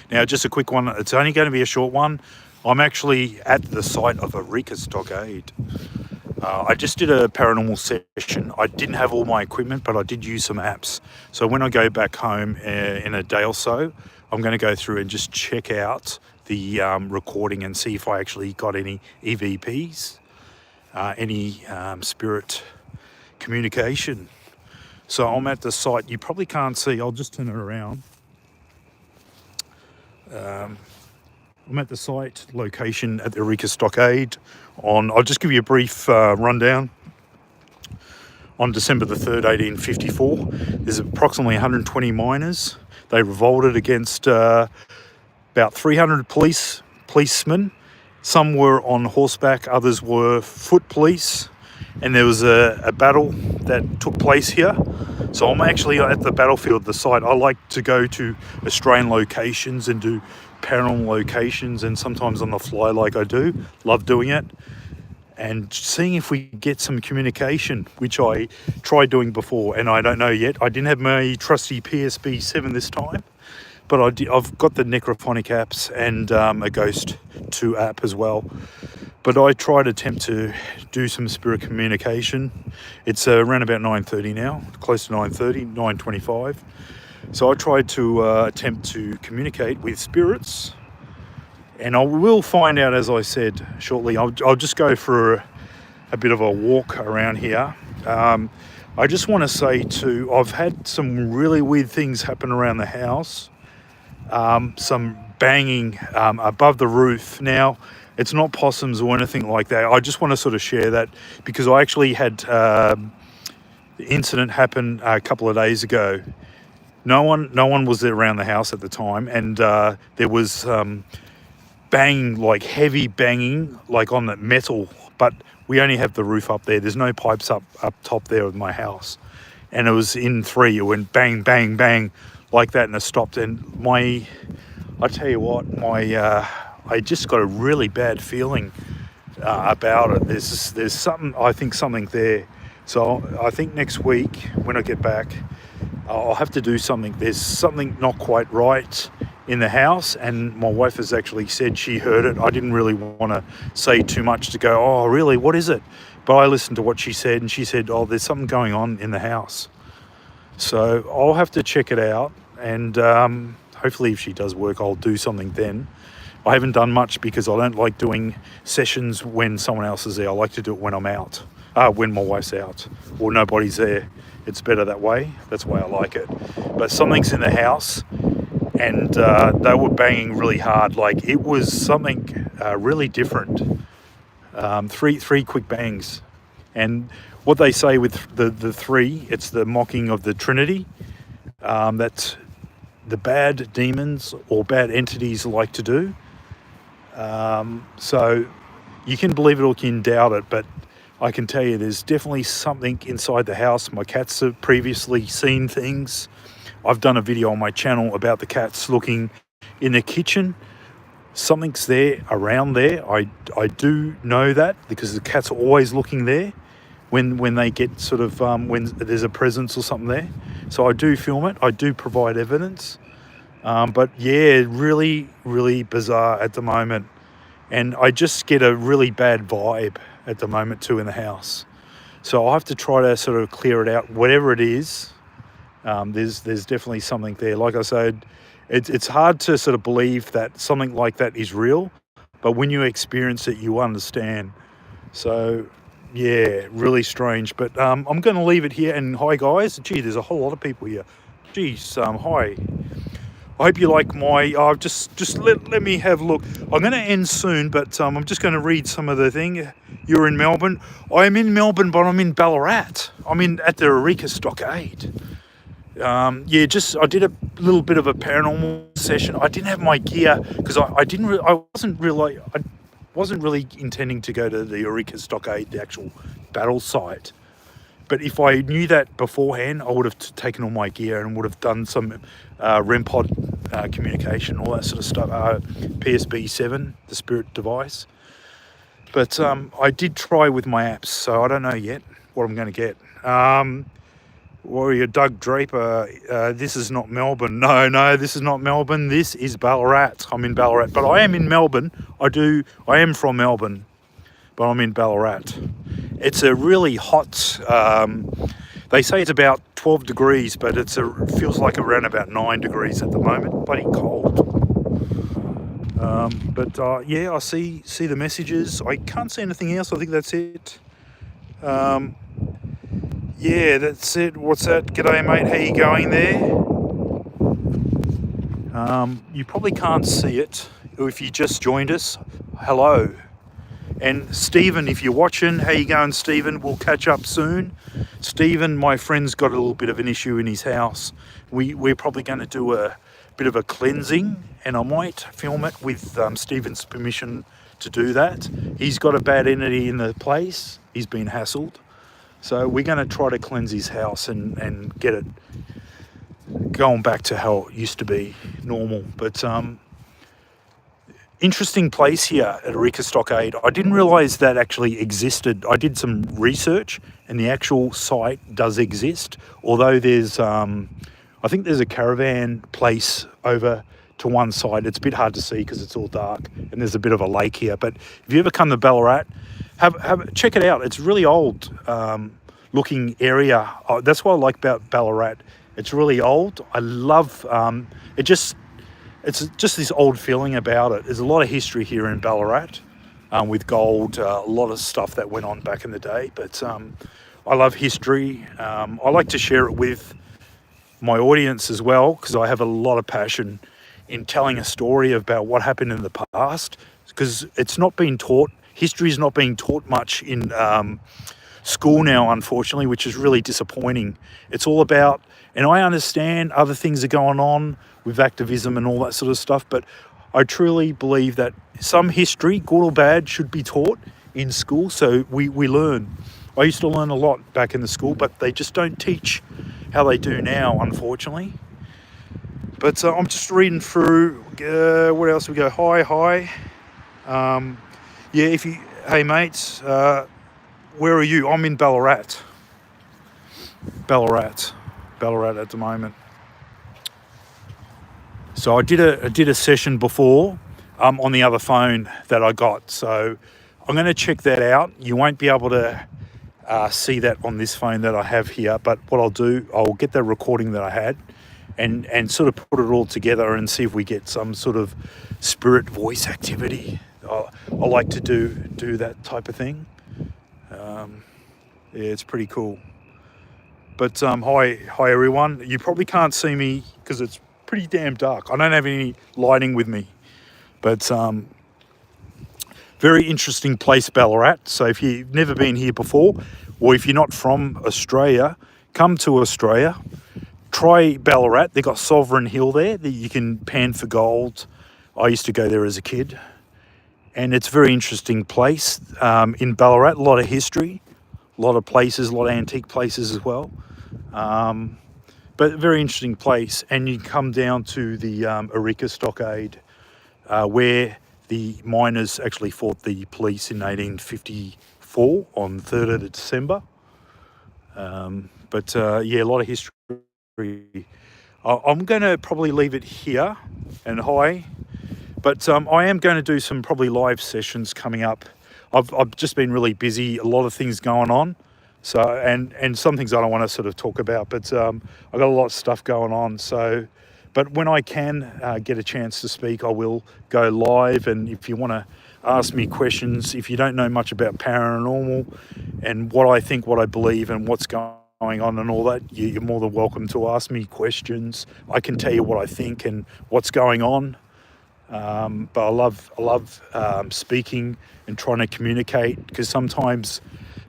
Now, just a quick one. It's only going to be a short one. I'm actually at the site of Eureka Stockade. I just did a paranormal session. I didn't have all my equipment, but I did use some apps. So when I go back home in a day or so, I'm going to go through and just check out the recording and see if I actually got any EVPs, any spirit communication. So I'm at the site. You probably can't see. I'll just turn it around. I'm at the site location at the Eureka Stockade I'll just give you a brief rundown. On December the 3rd, 1854, there's approximately 120 miners. They revolted against about 300 policemen. Some were on horseback, others were foot police. And there was a battle that took place here. So I'm actually at the battlefield, the site. I like to go to Australian locations and do paranormal locations, and sometimes on the fly like I do. Love doing it. And seeing if we get some communication, which I tried doing before, and I don't know yet. I didn't have my trusty PSB 7 this time, but I've got the necrophonic apps and a Ghost 2 app as well. But I tried to attempt to do some spirit communication. It's around about 9:30 now, close to 9:30, 9:25. So I tried to attempt to communicate with spirits, and I will find out, as I said, shortly. I'll just go for a bit of a walk around here. I just want to say too, I've had some really weird things happen around the house. Some banging above the roof. Now, it's not possums or anything like that. I just want to sort of share that because I actually had the incident happen a couple of days ago. No one was there around the house at the time, and there was banging, like heavy banging, like on the metal. But we only have the roof up there. There's no pipes up top there of my house, and it was in 3. It went bang, bang, bang, like that, and it stopped. And I tell you what, I just got a really bad feeling about it. There's something, I think something there. So I think next week when I get back, I'll have to do something. There's something not quite right in the house, and my wife has actually said she heard it. I didn't really want to say too much to go, oh really, what is it? But I listened to what she said, and she said, oh, there's something going on in the house. So I'll have to check it out, and hopefully if she does work, I'll do something then. I haven't done much because I don't like doing sessions when someone else is there. I like to do it when I'm out, when my wife's out or nobody's there. It's better that way. That's why I like it. But something's in the house, and they were banging really hard. Like it was something really different. Three quick bangs. And what they say with the 3, it's the mocking of the Trinity. That's the bad demons or bad entities like to do. So you can believe it or you can doubt it, but I can tell you there's definitely something inside the house. My cats have previously seen things. I've done a video on my channel about the cats looking in the kitchen. Something's there, around there. I do know that because the cats are always looking there when they get sort of, when there's a presence or something there. So I do film it. I do provide evidence. But yeah, really, really bizarre at the moment. And I just get a really bad vibe at the moment too in the house. So I'll have to try to sort of clear it out. Whatever it is, there's definitely something there. Like I said, it's hard to sort of believe that something like that is real, but when you experience it, you understand. So yeah, really strange. But I'm going to leave it here. And hi guys. Gee, there's a whole lot of people here. Geez, hi. I hope you like my, just let me have a look. I'm going to end soon, but I'm just going to read some of the thing. You're in Melbourne. I'm in Melbourne, but I'm in Ballarat. I'm at the Eureka Stockade. Yeah, I did a little bit of a paranormal session. I didn't have my gear because I wasn't really intending to go to the Eureka Stockade, the actual battle site. But if I knew that beforehand, I would have taken all my gear and would have done some REM pod communication, all that sort of stuff. PSB 7, the spirit device. But I did try with my apps, so I don't know yet what I'm going to get. Warrior Doug Draper, this is not Melbourne. No, this is not Melbourne. This is Ballarat. I'm in Ballarat, but I am in Melbourne. I am from Melbourne, but I'm in Ballarat. It's a really hot, they say it's about 12 degrees, but it feels like around about 9 degrees at the moment. Bloody cold. Yeah, I see the messages. I can't see anything else. I think that's it. Yeah, that's it. What's that? G'day, mate. How you going there? You probably can't see it if you just joined us. Hello. And Stephen, if you're watching, how you going, Stephen? We'll catch up soon. Stephen, my friend's got a little bit of an issue in his house. We're probably going to do a bit of a cleansing, and I might film it with Stephen's permission to do that. He's got a bad entity in the place. He's been hassled. So we're going to try to cleanse his house and get it going back to how it used to be, normal. But interesting place here at Eureka Stockade. I didn't realise that actually existed. I did some research, and the actual site does exist. Although there's, I think there's a caravan place over to one side. It's a bit hard to see because it's all dark, and there's a bit of a lake here. But if you ever come to Ballarat, check it out. It's really old looking area. That's what I like about Ballarat. It's really old. I love it's just this old feeling about it. There's a lot of history here in Ballarat with gold, a lot of stuff that went on back in the day. But I love history. I like to share it with my audience as well, because I have a lot of passion in telling a story about what happened in the past, because it's not being taught. History is not being taught much in school now, unfortunately, which is really disappointing. It's all about, and I understand other things are going on with activism and all that sort of stuff, but I truly believe that some history, good or bad, should be taught in school so we learn. I used to learn a lot back in the school, but they just don't teach how they do now, unfortunately. But I'm just reading through, what else we go? Hi. Yeah, hey mates, where are you? I'm in Ballarat at the moment. So I did a session before on the other phone that I got. So I'm going to check that out. You won't be able to see that on this phone that I have here. But what I'll do, I'll get the recording that I had and sort of put it all together and see if we get some sort of spirit voice activity. I like to do that type of thing. Yeah, it's pretty cool. But hi everyone. You probably can't see me because it's pretty damn dark. I don't have any lighting with me. But very interesting place, Ballarat. So if you've never been here before, or if you're not from Australia, come to Australia. Try Ballarat. They've got Sovereign Hill there that you can pan for gold. I used to go there as a kid. And it's a very interesting place in Ballarat. A lot of history, a lot of places, a lot of antique places as well. But a very interesting place. And you come down to the Eureka Stockade where the miners actually fought the police in 1854 on 3rd of December. Yeah, a lot of history. I'm going to probably leave it here. And hi. But I am going to do some probably live sessions coming up. I've just been really busy, a lot of things going on. So and some things I don't want to sort of talk about, but I've got a lot of stuff going on. So, but when I can get a chance to speak, I will go live. And if you want to ask me questions, if you don't know much about paranormal and what I think, what I believe, and what's going on and all that, you're more than welcome to ask me questions. I can tell you what I think and what's going on. But I love speaking and trying to communicate, because sometimes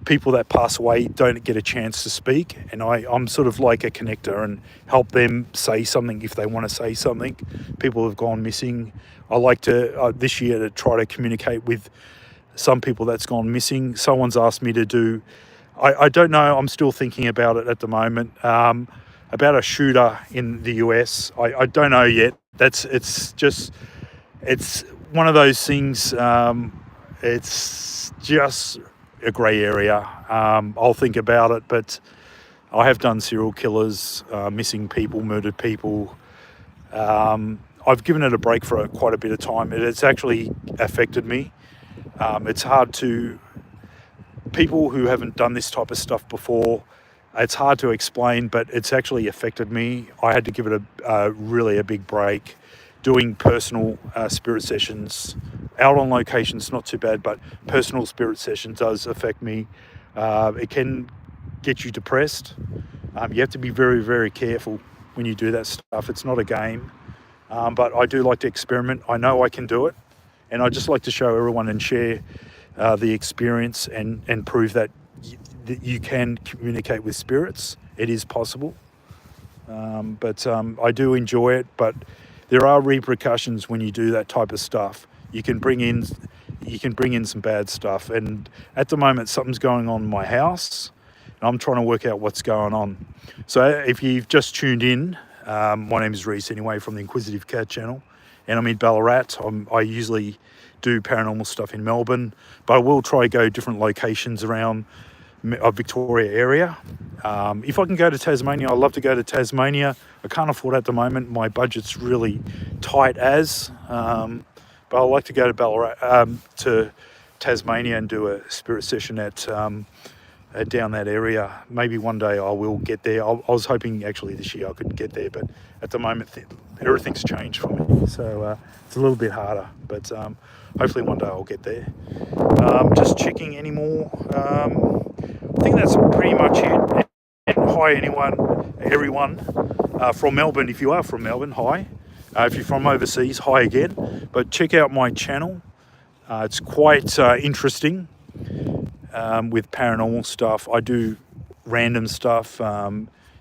people that pass away don't get a chance to speak, and I'm sort of like a connector and help them say something if they want to say something. People have gone missing. I like to this year to try to communicate with some people that's gone missing. Someone's asked me to do, I don't know, I'm still thinking about it at the moment, about a shooter in the US. I don't know yet. It's one of those things, it's just a grey area. I'll think about it, but I have done serial killers, missing people, murdered people. I've given it a break for quite a bit of time. It's actually affected me. It's hard to, people who haven't done this type of stuff before, it's hard to explain, but it's actually affected me. I had to give it really a big break. Doing personal spirit sessions, out on locations, not too bad, but personal spirit session does affect me. It can get you depressed. You have to be very, very careful when you do that stuff. It's not a game, but I do like to experiment. I know I can do it, and I just like to show everyone and share the experience and prove that you can communicate with spirits. It is possible, but I do enjoy it. But there are repercussions when you do that type of stuff. You can bring in some bad stuff, and at the moment something's going on in my house, and I'm trying to work out what's going on. So if you've just tuned in, my name is Reese anyway, from the Inquisitive Cat Channel, and I'm in Ballarat. I usually do paranormal stuff in Melbourne, but I will try to go different locations around Victoria area. If I can go to Tasmania, I'd love to go to Tasmania. I can't afford it at the moment. My budget's really tight but I like to go to Ballarat, to Tasmania, and do a spirit session at down that area. Maybe one day I will get there. I was hoping actually this year I could get there, but at the moment everything's changed for me, so it's a little bit harder, but hopefully one day I'll get there. Just checking any more. I think that's pretty much it. And hi everyone from Melbourne. If you are from Melbourne, hi. If you're from overseas, hi again. But check out my channel. It's quite interesting with paranormal stuff. I do random stuff.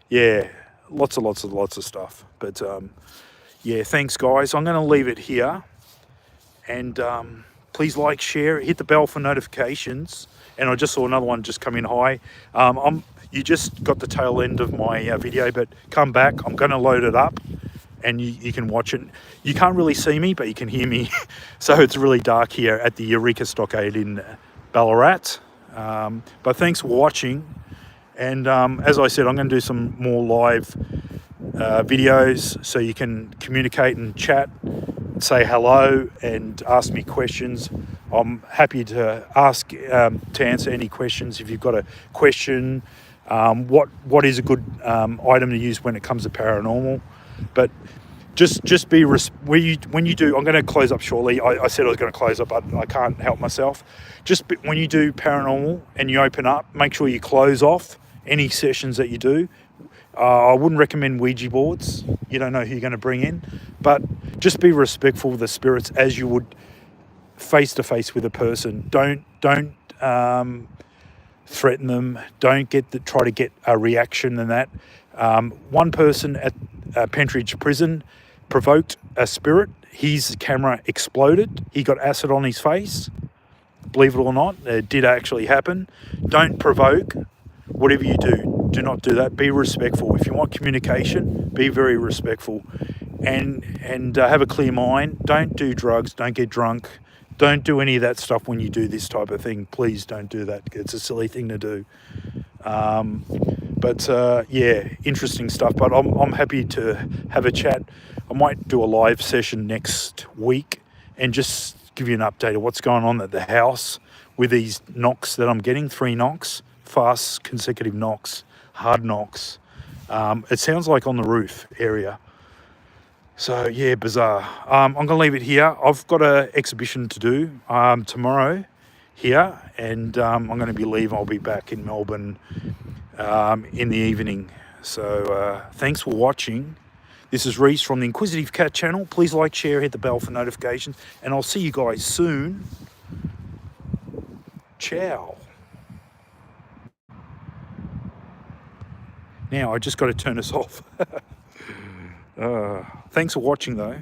Yeah, lots of stuff. But yeah, thanks guys. I'm going to leave it here. And please like, share, hit the bell for notifications. And I just saw another one just come in. Hi. You just got the tail end of my video, but come back. I'm going to load it up, and you can watch it. You can't really see me, but you can hear me. So it's really dark here at the Eureka Stockade in Ballarat. But thanks for watching. And as I said, I'm going to do some more live videos so you can communicate and chat, say hello and ask me questions. I'm happy to answer any questions. If you've got a question, what is a good item to use when it comes to paranormal? But just be when you do. I'm going to close up shortly. I said I was going to close up, but I can't help myself. When you do paranormal and you open up, make sure you close off any sessions that you do. I wouldn't recommend Ouija boards. You don't know who you're going to bring in, but just be respectful of the spirits as you would face to face with a person. Don't threaten them. Don't try to get a reaction and that. One person at Pentridge Prison provoked a spirit. His camera exploded. He got acid on his face. Believe it or not, it did actually happen. Don't provoke. Whatever you do not do that. Be respectful. If you want communication, be very respectful, and have a clear mind. Don't do drugs. Don't get drunk. Don't do any of that stuff when you do this type of thing. Please don't do that. It's a silly thing to do. But yeah, interesting stuff. But I'm happy to have a chat. I might do a live session next week and just give you an update of what's going on at the house with these knocks that I'm getting. 3 knocks, fast consecutive knocks, hard knocks. It sounds like on the roof area. So yeah, bizarre. I'm going to leave it here. I've got an exhibition to do tomorrow here, and I'm going to be leaving. I'll be back in Melbourne in the evening. So thanks for watching. This is Reese from the Inquisitive Cat Channel. Please like, share, hit the bell for notifications, and I'll see you guys soon. Ciao. Now I just got to turn this off. Thanks for watching though.